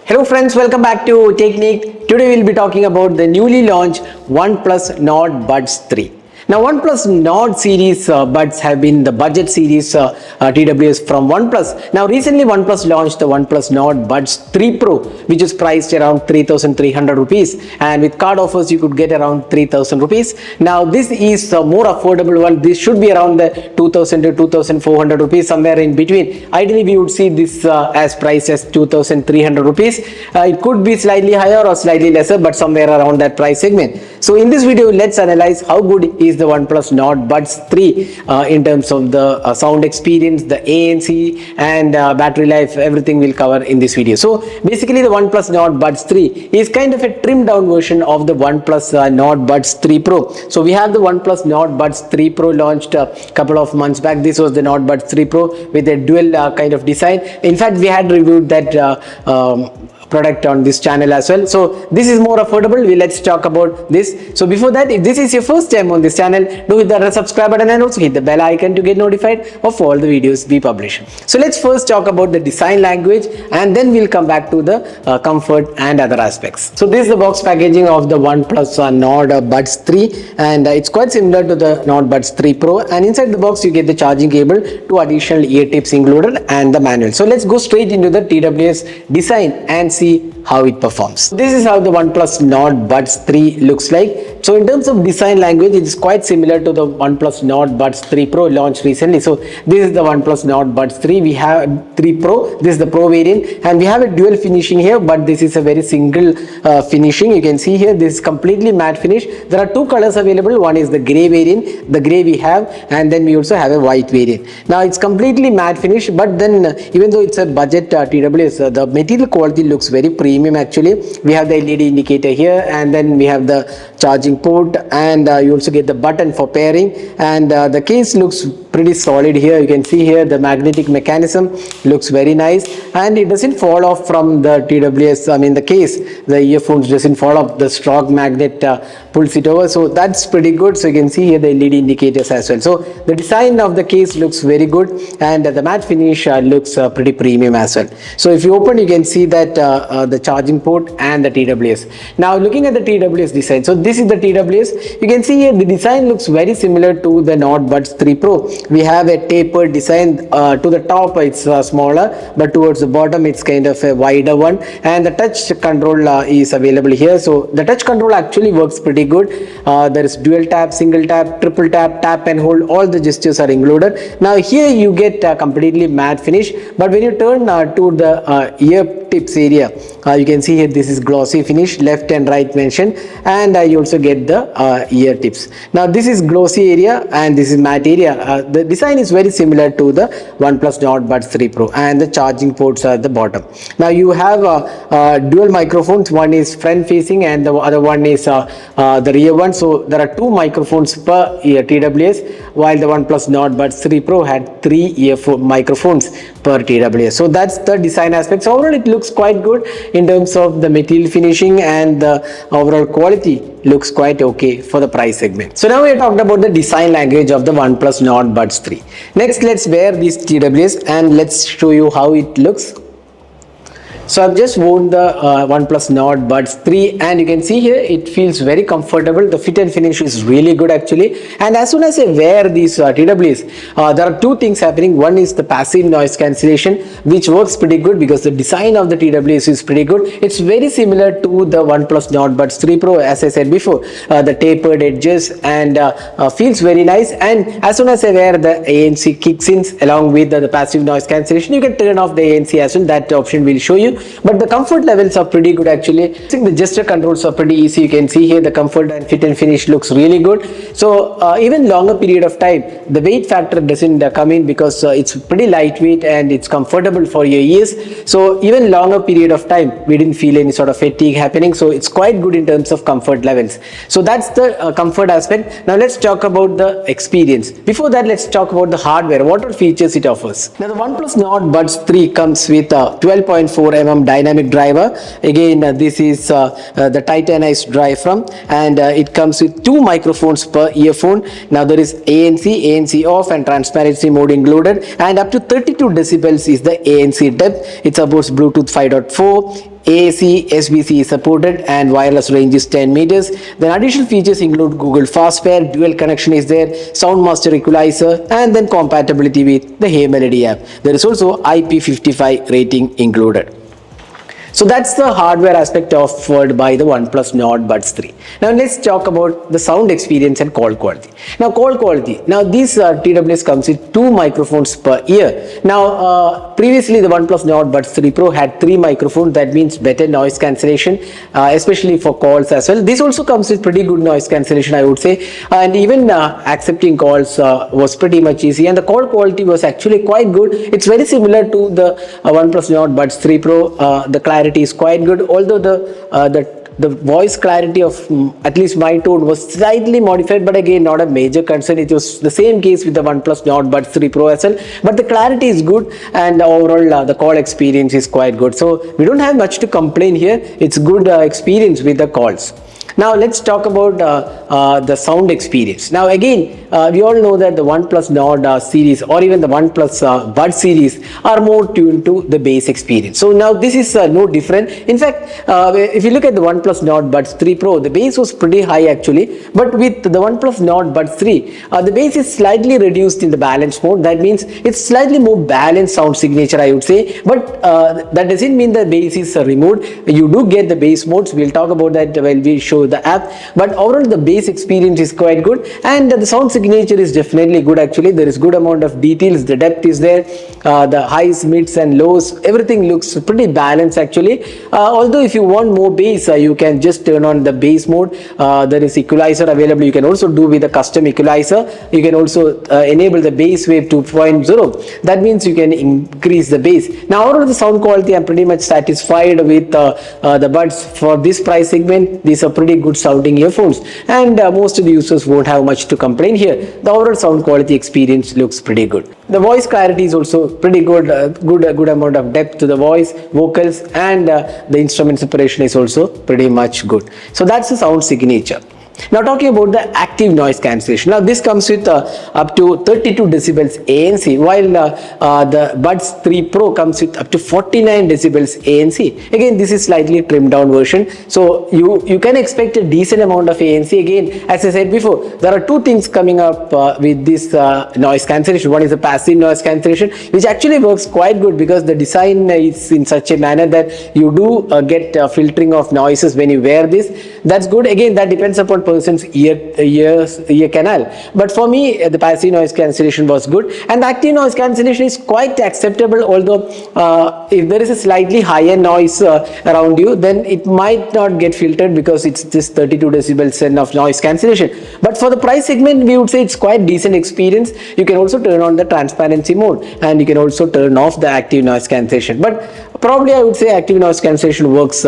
Hello friends, welcome back to Technique. Today we'll be talking about the newly launched OnePlus Nord Buds 3. Now OnePlus Nord series buds have been the budget series TWS from OnePlus. Now recently OnePlus launched the OnePlus Nord Buds 3 Pro, which is priced around 3,300 rupees, and with card offers you could get around 3,000 rupees. Now this is a more affordable one. This should be around the 2,000 to 2,400 rupees, somewhere in between. Ideally we would see this as priced as 2,300 rupees. It could be slightly higher or slightly lesser, but somewhere around that price segment. So in this video let's analyze how good is the OnePlus Nord Buds 3 in terms of the sound experience, the ANC and battery life. Everything will cover in this video. So basically the OnePlus Nord Buds 3 is kind of a trimmed down version of the OnePlus Nord Buds 3 Pro. So we have the OnePlus Nord Buds 3 Pro launched a couple of months back. This was the Nord Buds 3 Pro with a dual kind of design. In fact, we had reviewed that product on this channel as well. So this is more affordable. Let's talk about this. So before that, if this is your first time on this channel, do hit the subscribe button and also hit the bell icon to get notified of all the videos we publish. So let's first talk about the design language and then we'll come back to the comfort and other aspects. So this is the box packaging of the OnePlus Nord Buds 3, and it's quite similar to the Nord Buds 3 Pro, and inside the box you get the charging cable, 2 additional ear tips included, and the manual. So let's go straight into the TWS design and see how it performs. This is how the OnePlus Nord Buds 3 looks like. So in terms of design language, it is quite similar to the OnePlus Nord Buds 3 Pro launched recently. So this is the OnePlus Nord Buds 3. We have 3 Pro. This is the Pro variant, and we have a dual finishing here, but this is a very single finishing. You can see here this is completely matte finish. There are 2 colors available. One is the gray variant, the gray we have, and then we also have a white variant. Now it's completely matte finish, but then even though it's a budget TWS, the material quality looks very premium actually. We have the LED indicator here, and then we have the charging port, and you also get the button for pairing, and the case looks pretty solid here. You can see here the magnetic mechanism looks very nice, and it doesn't fall off from the TWS. I mean the case, the earphones doesn't fall off. The strong magnet pulls it over, so that's pretty good. So you can see here the LED indicators as well. So the design of the case looks very good, and the matte finish looks pretty premium as well. So if you open, you can see that the charging port and the TWS. Now looking at the TWS design, so this is the TWS. You can see here the design looks very similar to the Nord Buds 3 Pro. We have a tapered design. To the top it's smaller, but towards the bottom it's kind of a wider one, and the touch control is available here. So the touch control actually works pretty good. There is dual tap, single tap, triple tap, tap and hold. All the gestures are included. Now here you get completely matte finish, but when you turn to the ear tips area, you can see here this is glossy finish, left and right mentioned, and you also get the ear tips. Now this is glossy area and this is matte area. The design is very similar to the OnePlus Nord Buds 3 Pro, and the charging ports are at the bottom. Now you have dual microphones. One is front facing and the other one is the rear one. So there are 2 microphones per ear TWS, while the OnePlus Nord Buds 3 Pro had 3 microphones per TWS. So that's the design aspect. So overall it looks quite good in terms of the material finishing, and the overall quality looks quite okay for the price segment. So now we have talked about the design language of the OnePlus Nord Buds 3. Next, let's wear these TWS and let's show you how it looks. So I've just worn the OnePlus Nord Buds 3, and you can see here it feels very comfortable. The fit and finish is really good actually, and as soon as I wear these TWS, there are 2 things happening. One is the passive noise cancellation, which works pretty good because the design of the TWS is pretty good. It's very similar to the OnePlus Nord Buds 3 Pro, as I said before, the tapered edges, and feels very nice. And as soon as I wear, the ANC kicks in along with the passive noise cancellation. You can turn off the ANC as well. That option will show you. But the comfort levels are pretty good actually. I think the gesture controls are pretty easy. You can see here the comfort and fit and finish looks really good. So even longer period of time, the weight factor doesn't come in because it's pretty lightweight and it's comfortable for your ears. So even longer period of time, we didn't feel any sort of fatigue happening. So it's quite good in terms of comfort levels. So that's the comfort aspect. Now let's talk about the experience. Before that, let's talk about the hardware. What are features it offers? Now the OnePlus Nord Buds 3 comes with a 12.4 dynamic driver. Again, this is the titanized diaphragm, and it comes with 2 microphones per earphone. Now there is ANC off and transparency mode included, and up to 32 decibels is the ANC depth. It supports Bluetooth 5.4, AAC, SBC is supported, and wireless range is 10 meters. Then additional features include Google Fast Pair, dual connection is there, Sound Master equalizer, and then compatibility with the Hey Melody app. There is also IP55 rating included. So that's the hardware aspect offered by the OnePlus Nord Buds 3. Now let's talk about the sound experience and call quality. Now call quality. Now these TWS comes with 2 microphones per ear. Now previously the OnePlus Nord Buds 3 Pro had 3 microphones. That means better noise cancellation, especially for calls as well. This also comes with pretty good noise cancellation, I would say, and even accepting calls was pretty much easy, and the call quality was actually quite good. It's very similar to the OnePlus Nord Buds 3 Pro. The clarity is quite good, although the voice clarity of at least my tone was slightly modified, but again not a major concern. It was the same case with the OnePlus Nord Buds 3 Pro as well, but the clarity is good, and overall the call experience is quite good. So we don't have much to complain here. It's good experience with the calls. Now let's talk about the sound experience. Now again, we all know that the OnePlus Nord series or even the OnePlus Buds series are more tuned to the bass experience. So now this is no different. In fact, if you look at the OnePlus Nord Buds 3 Pro, the bass was pretty high actually, but with the OnePlus Nord Buds 3, the bass is slightly reduced in the balance mode. That means it's slightly more balanced sound signature, I would say, but that doesn't mean the bass is removed. You do get the bass modes. We'll talk about that when we show the app, but overall the bass experience is quite good, and the sound signature is definitely good actually. There is good amount of details, the depth is there, the highs, mids and lows, everything looks pretty balanced actually. Although if you want more bass, you can just turn on the bass mode. There is equalizer available. You can also do with a custom equalizer. You can also enable the bass wave 2.0. that means you can increase the bass. Now overall the sound quality, I'm pretty much satisfied with the Buds for this price segment. These are pretty good sounding earphones, and most of the users won't have much to complain here. The overall sound quality experience looks pretty good. The voice clarity is also pretty good, good amount of depth to the voice, vocals, and the instrument separation is also pretty much good. So that's the sound signature. Now talking about the active noise cancellation. Now this comes with up to 32 decibels ANC, while the Buds 3 Pro comes with up to 49 decibels ANC. Again, this is slightly trimmed down version, so you can expect a decent amount of ANC. Again, as I said before, there are 2 things coming up with this noise cancellation. One is the passive noise cancellation, which actually works quite good because the design is in such a manner that you do get filtering of noises when you wear this. That's good. Again, that depends upon person's ear canal, but for me the passive noise cancellation was good, and the active noise cancellation is quite acceptable. Although if there is a slightly higher noise around you, then it might not get filtered because it's just 32 decibels of noise cancellation. But for the price segment, we would say it's quite decent experience. You can also turn on the transparency mode, and you can also turn off the active noise cancellation, but probably I would say active noise cancellation works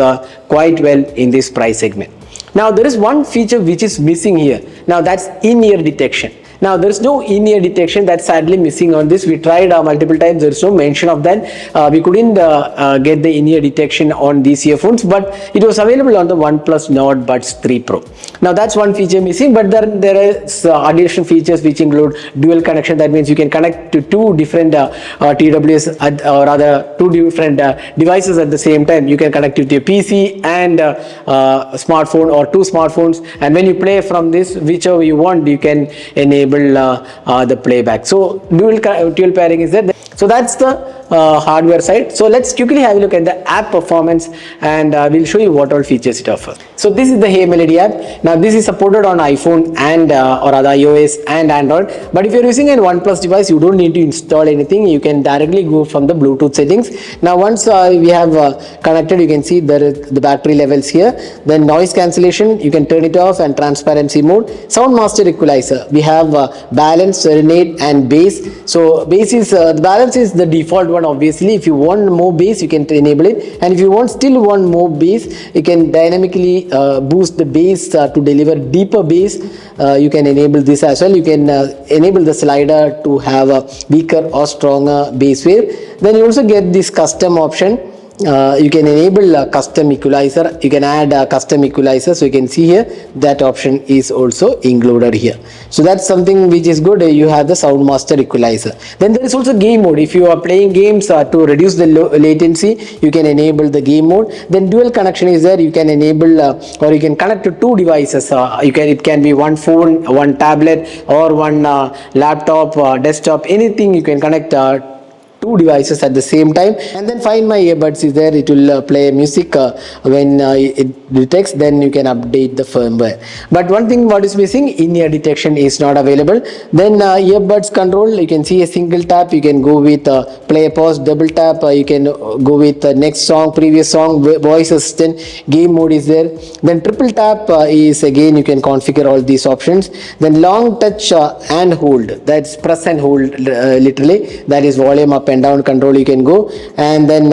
quite well in this price segment. Now there is one feature which is missing here. Now that's in-ear detection. Now there is no in-ear detection, that's sadly missing on this. We tried multiple times, there is no mention of that. We couldn't get the in-ear detection on these earphones, but it was available on the OnePlus Nord Buds 3 Pro. Now that's one feature missing, but there is additional features which include dual connection. That means you can connect to 2 different TWS or rather 2 different devices at the same time. You can connect it to your PC and smartphone or 2 smartphones, and when you play from this, whichever you want, you can enable the playback. So dual pairing is there. So that's the hardware side. So let's quickly have a look at the app performance, and we'll show you what all features it offers. So this is the Hey Melody app. Now this is supported on iPhone and or other iOS and Android, but if you're using a OnePlus device, you don't need to install anything. You can directly go from the Bluetooth settings. Now once we have connected, you can see there is the battery levels here. Then noise cancellation, you can turn it off, and transparency mode. Sound master equalizer, we have balance, serenade and bass. So bass is the balance is the default one. Obviously, if you want more bass, you can enable it, and if you still want more bass, you can dynamically boost the bass to deliver deeper bass. You can enable this as well. You can enable the slider to have a weaker or stronger bass wave. Then you also get this custom option, you can enable a custom equalizer. You can add a custom equalizer, so you can see here that option is also included here. So that's something which is good. You have the sound master equalizer. Then there is also game mode. If you are playing games to reduce the latency, you can enable the game mode. Then dual connection is there. You can enable or you can connect to two devices. It can be one phone, one tablet, or one laptop, desktop, anything you can connect two devices at the same time. And then find my earbuds is there. It will play music when it detects. Then you can update the firmware. But one thing what is missing, in-ear detection is not available. Then earbuds control, you can see a single tap, you can go with play, pause, double tap, you can go with next song, previous song, voice assistant, game mode is there. Then triple tap is again, you can configure all these options. Then long touch and hold, that's press and hold literally, that is volume up and down control you can go. And then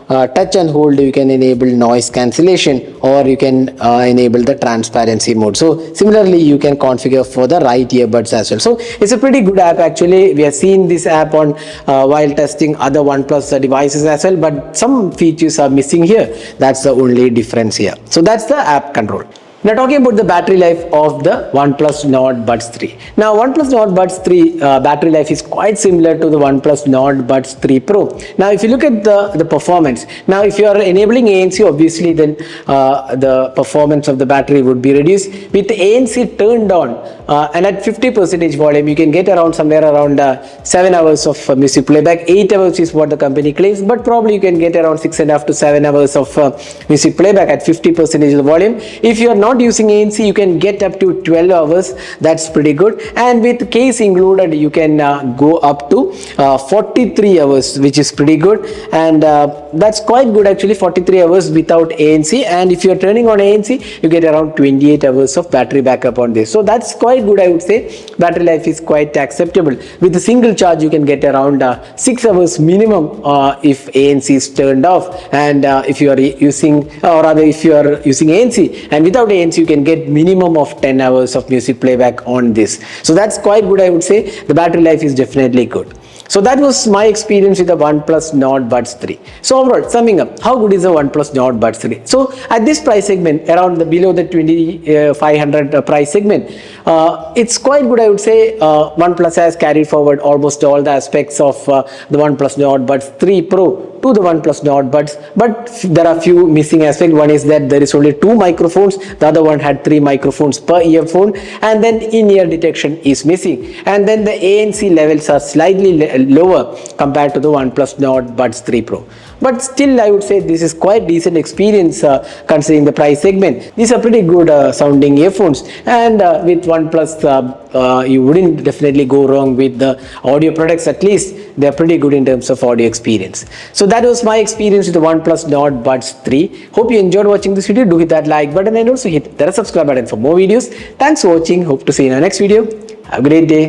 touch and hold, you can enable noise cancellation, or you can enable the transparency mode. So similarly you can configure for the right earbuds as well. So it's a pretty good app actually. We have seen this app on while testing other OnePlus devices as well, but some features are missing here. That's the only difference here. So that's the app control. Now talking about the battery life of the OnePlus Nord Buds 3. Now OnePlus Nord Buds 3 battery life is quite similar to the OnePlus Nord Buds 3 Pro. Now if you look at the performance, now if you are enabling ANC, obviously then the performance of the battery would be reduced. With ANC turned on and at 50% volume, you can get around somewhere around 7 hours of music playback. 8 hours is what the company claims, but probably you can get around 6.5 to 7 hours of music playback at 50% of the volume. If you are not using ANC, you can get up to 12 hours. That's pretty good. And with case included, you can go up to 43 hours, which is pretty good. And that's quite good actually, 43 hours without ANC. And if you're turning on ANC, you get around 28 hours of battery backup on this. So that's quite good, I would say. Battery life is quite acceptable. With a single charge, you can get around 6 hours minimum if ANC is turned off. And if you are using, or rather if you are using ANC and without ANC, you can get minimum of 10 hours of music playback on this. So that's quite good, I would say. The battery life is definitely good. So that was my experience with the OnePlus Nord Buds 3. So overall, summing up, how good is the OnePlus Nord Buds 3? So at this price segment, around the below the 2500 price segment, it's quite good, I would say. OnePlus has carried forward almost all the aspects of the OnePlus Nord Buds 3 Pro to the OnePlus Nord Buds, but there are few missing aspects. One is that there is only 2 microphones, the other one had 3 microphones per earphone, and then in-ear detection is missing, and then the ANC levels are slightly lower compared to the OnePlus Nord Buds 3 Pro. But still, I would say this is quite decent experience considering the price segment. These are pretty good sounding earphones, and with OnePlus, you wouldn't definitely go wrong with the audio products. At least they are pretty good in terms of audio experience. So that was my experience with the OnePlus Nord Buds 3. Hope you enjoyed watching this video. Do hit that like button and also hit the subscribe button for more videos. Thanks for watching. Hope to see you in our next video. Have a great day.